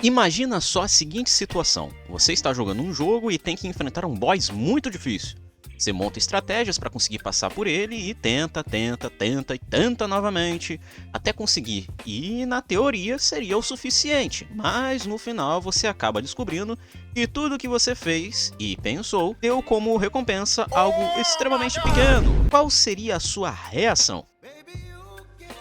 Imagina só a seguinte situação: você está jogando um jogo e tem que enfrentar um boss muito difícil. Você monta estratégias para conseguir passar por ele e tenta e tenta novamente, até conseguir. E na teoria seria o suficiente, mas no final você acaba descobrindo que tudo que você fez e pensou deu como recompensa algo extremamente pequeno. Qual seria a sua reação?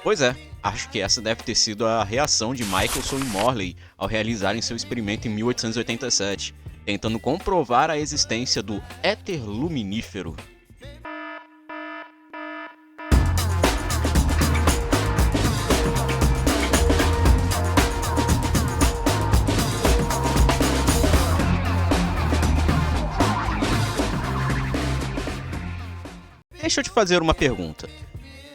Pois é, acho que essa deve ter sido a reação de Michelson e Morley ao realizarem seu experimento em 1887, tentando comprovar a existência do éter luminífero. Deixa eu te fazer uma pergunta.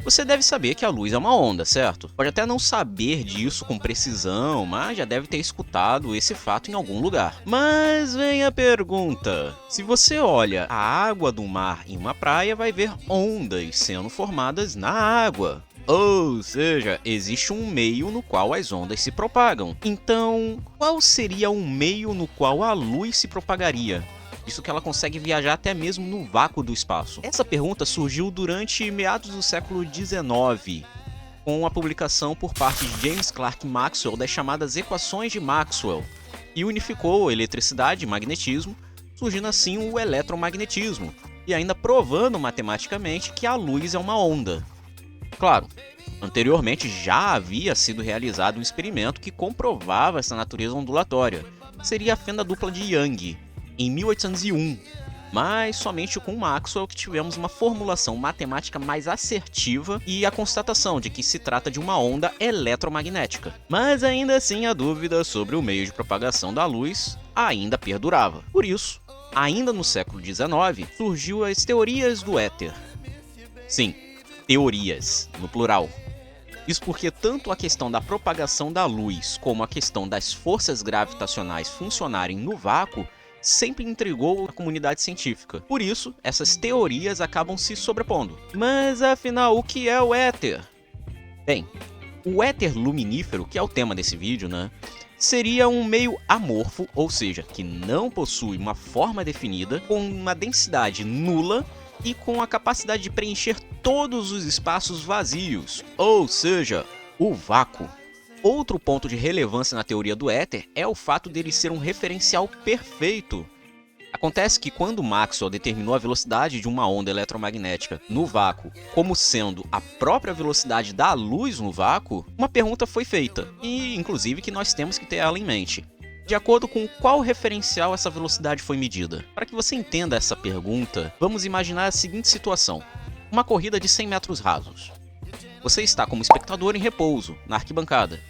Você deve saber que a luz é uma onda, certo? Pode até não saber disso com precisão, mas já deve ter escutado esse fato em algum lugar. Mas vem a pergunta: se você olha a água do mar em uma praia, vai ver ondas sendo formadas na água. Ou seja, existe um meio no qual as ondas se propagam. Então, qual seria um meio no qual a luz se propagaria? Isso que ela consegue viajar até mesmo no vácuo do espaço. Essa pergunta surgiu durante meados do século XIX, com a publicação por parte de James Clerk Maxwell das chamadas equações de Maxwell, e unificou eletricidade e magnetismo, surgindo assim o eletromagnetismo, e ainda provando matematicamente que a luz é uma onda. Claro, anteriormente já havia sido realizado um experimento que comprovava essa natureza ondulatória. Seria a fenda dupla de Young, em 1801, mas somente com Maxwell que tivemos uma formulação matemática mais assertiva e a constatação de que se trata de uma onda eletromagnética. Mas ainda assim a dúvida sobre o meio de propagação da luz ainda perdurava. Por isso, ainda no século XIX, surgiu as teorias do éter. Sim, teorias, no plural. Isso porque tanto a questão da propagação da luz como a questão das forças gravitacionais funcionarem no vácuo sempre intrigou a comunidade científica. Por isso, essas teorias acabam se sobrepondo. Mas afinal, o que é o éter? Bem, o éter luminífero, que é o tema desse vídeo, seria um meio amorfo, ou seja, que não possui uma forma definida, com uma densidade nula e com a capacidade de preencher todos os espaços vazios, ou seja, o vácuo. Outro ponto de relevância na teoria do éter é o fato dele ser um referencial perfeito. Acontece que quando Maxwell determinou a velocidade de uma onda eletromagnética no vácuo como sendo a própria velocidade da luz no vácuo, uma pergunta foi feita, e inclusive que nós temos que ter ela em mente. De acordo com qual referencial essa velocidade foi medida? Para que você entenda essa pergunta, vamos imaginar a seguinte situação: uma corrida de 100 metros rasos. Você está como espectador em repouso, na arquibancada.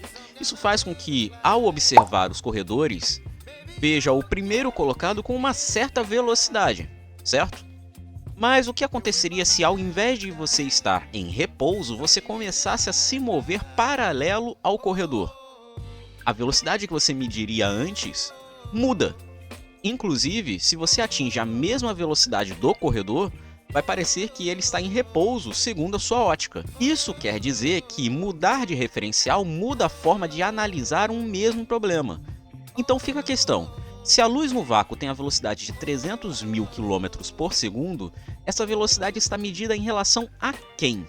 Isso faz com que, ao observar os corredores, veja o primeiro colocado com uma certa velocidade, certo? Mas o que aconteceria se, ao invés de você estar em repouso, você começasse a se mover paralelo ao corredor? A velocidade que você mediria antes muda. Inclusive, se você atinge a mesma velocidade do corredor, vai parecer que ele está em repouso segundo a sua ótica. Isso quer dizer que mudar de referencial muda a forma de analisar um mesmo problema. Então fica a questão: se a luz no vácuo tem a velocidade de 300.000 km por segundo, essa velocidade está medida em relação a quem?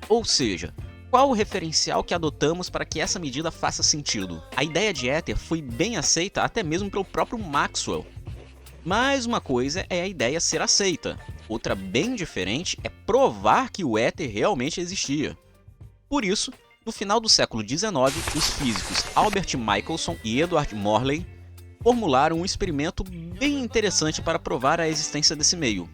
Ou seja, qual o referencial que adotamos para que essa medida faça sentido? A ideia de éter foi bem aceita até mesmo pelo próprio Maxwell. Mas uma coisa é a ideia ser aceita, outra bem diferente é provar que o éter realmente existia. Por isso, no final do século XIX, os físicos Albert Michelson e Edward Morley formularam um experimento bem interessante para provar a existência desse meio.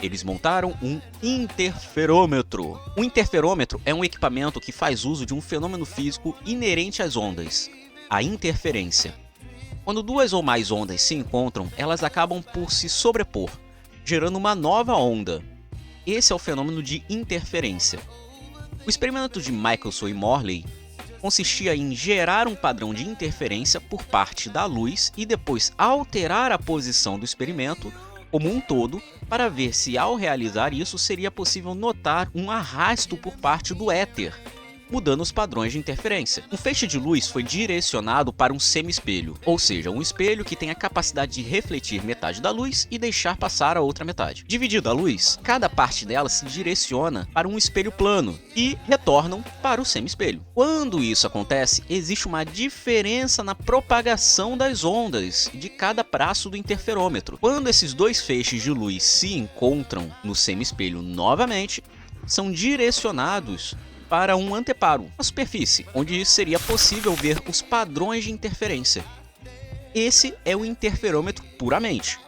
Eles montaram um interferômetro. Um interferômetro é um equipamento que faz uso de um fenômeno físico inerente às ondas, a interferência. Quando duas ou mais ondas se encontram, elas acabam por se sobrepor, gerando uma nova onda. Esse é o fenômeno de interferência. O experimento de Michelson e Morley consistia em gerar um padrão de interferência por parte da luz e depois alterar a posição do experimento como um todo para ver se, ao realizar isso, seria possível notar um arrasto por parte do éter. mudando os padrões de interferência. Um feixe de luz foi direcionado para um semi-espelho, ou seja, um espelho que tem a capacidade de refletir metade da luz e deixar passar a outra metade. Dividida a luz, cada parte dela se direciona para um espelho plano e retornam para o semi-espelho. Quando isso acontece, existe uma diferença na propagação das ondas de cada braço do interferômetro. Quando esses dois feixes de luz se encontram no semi-espelho novamente, são direcionados para um anteparo, uma superfície, onde seria possível ver os padrões de interferência. Esse é o interferômetro puramente.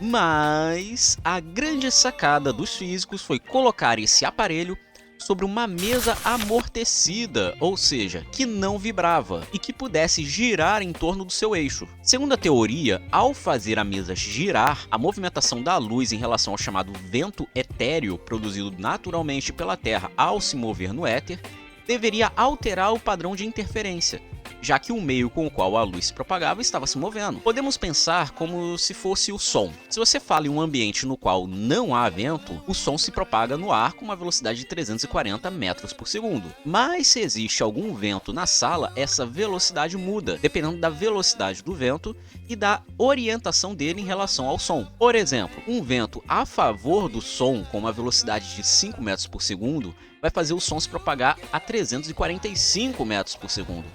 Mas a grande sacada dos físicos foi colocar esse aparelho sobre uma mesa amortecida, ou seja, que não vibrava e que pudesse girar em torno do seu eixo. Segundo a teoria, ao fazer a mesa girar, a movimentação da luz em relação ao chamado vento etéreo produzido naturalmente pela Terra ao se mover no éter, deveria alterar o padrão de interferência, já que o meio com o qual a luz se propagava estava se movendo. Podemos pensar como se fosse o som. Se você fala em um ambiente no qual não há vento, o som se propaga no ar com uma velocidade de 340 metros por segundo. Mas se existe algum vento na sala, essa velocidade muda, dependendo da velocidade do vento e da orientação dele em relação ao som. Por exemplo, um vento a favor do som com uma velocidade de 5 metros por segundo vai fazer o som se propagar a 345 metros por segundo.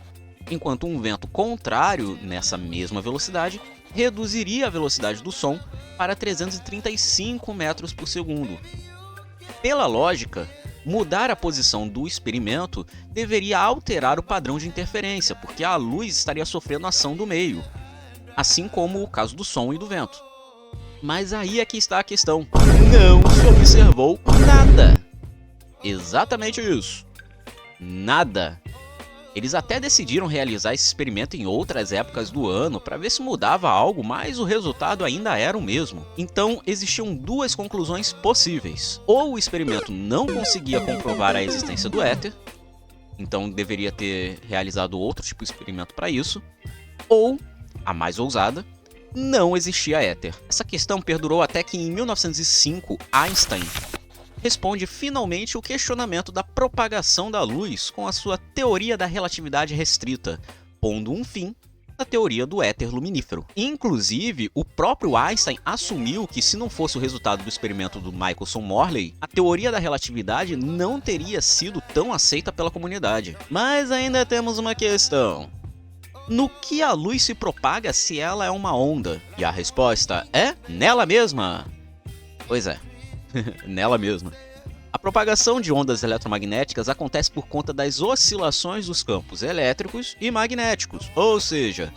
Enquanto um vento contrário, nessa mesma velocidade, reduziria a velocidade do som para 335 metros por segundo. Pela lógica, mudar a posição do experimento deveria alterar o padrão de interferência, porque a luz estaria sofrendo a ação do meio, assim como o caso do som e do vento. Mas aí é que está a questão: não se observou nada. Exatamente isso. Nada. Eles até decidiram realizar esse experimento em outras épocas do ano para ver se mudava algo, mas o resultado ainda era o mesmo. Então existiam duas conclusões possíveis. Ou o experimento não conseguia comprovar a existência do éter, então deveria ter realizado outro tipo de experimento para isso, ou, a mais ousada, não existia éter. Essa questão perdurou até que em 1905 Einstein responde finalmente o questionamento da propagação da luz com a sua teoria da relatividade restrita, pondo um fim na teoria do éter luminífero. Inclusive, o próprio Einstein assumiu que se não fosse o resultado do experimento do Michelson-Morley, a teoria da relatividade não teria sido tão aceita pela comunidade. Mas ainda temos uma questão. No que a luz se propaga se ela é uma onda? E a resposta é nela mesma. Pois é. Nela mesma. A propagação de ondas eletromagnéticas acontece por conta das oscilações dos campos elétricos e magnéticos, ou seja,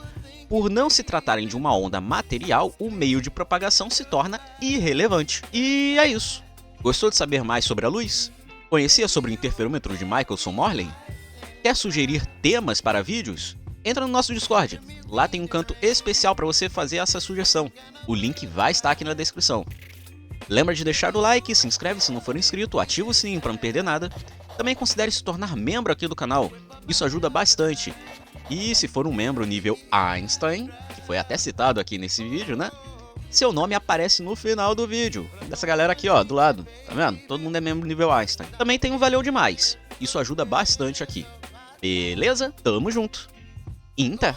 por não se tratarem de uma onda material, o meio de propagação se torna irrelevante. E é isso. Gostou de saber mais sobre a luz? Conhecia sobre o interferômetro de Michelson-Morley? Quer sugerir temas para vídeos? Entra no nosso Discord. Lá tem um canto especial para você fazer essa sugestão. O link vai estar aqui na descrição. Lembra de deixar o like, se inscreve se não for inscrito, ativa o sininho para não perder nada. Também considere se tornar membro aqui do canal, isso ajuda bastante. E se for um membro nível Einstein, que foi até citado aqui nesse vídeo, né? Seu nome aparece no final do vídeo. Dessa galera aqui, ó, do lado, tá vendo? Todo mundo é membro nível Einstein. Também tem um valeu demais, isso ajuda bastante aqui. Beleza? Tamo junto. Inter.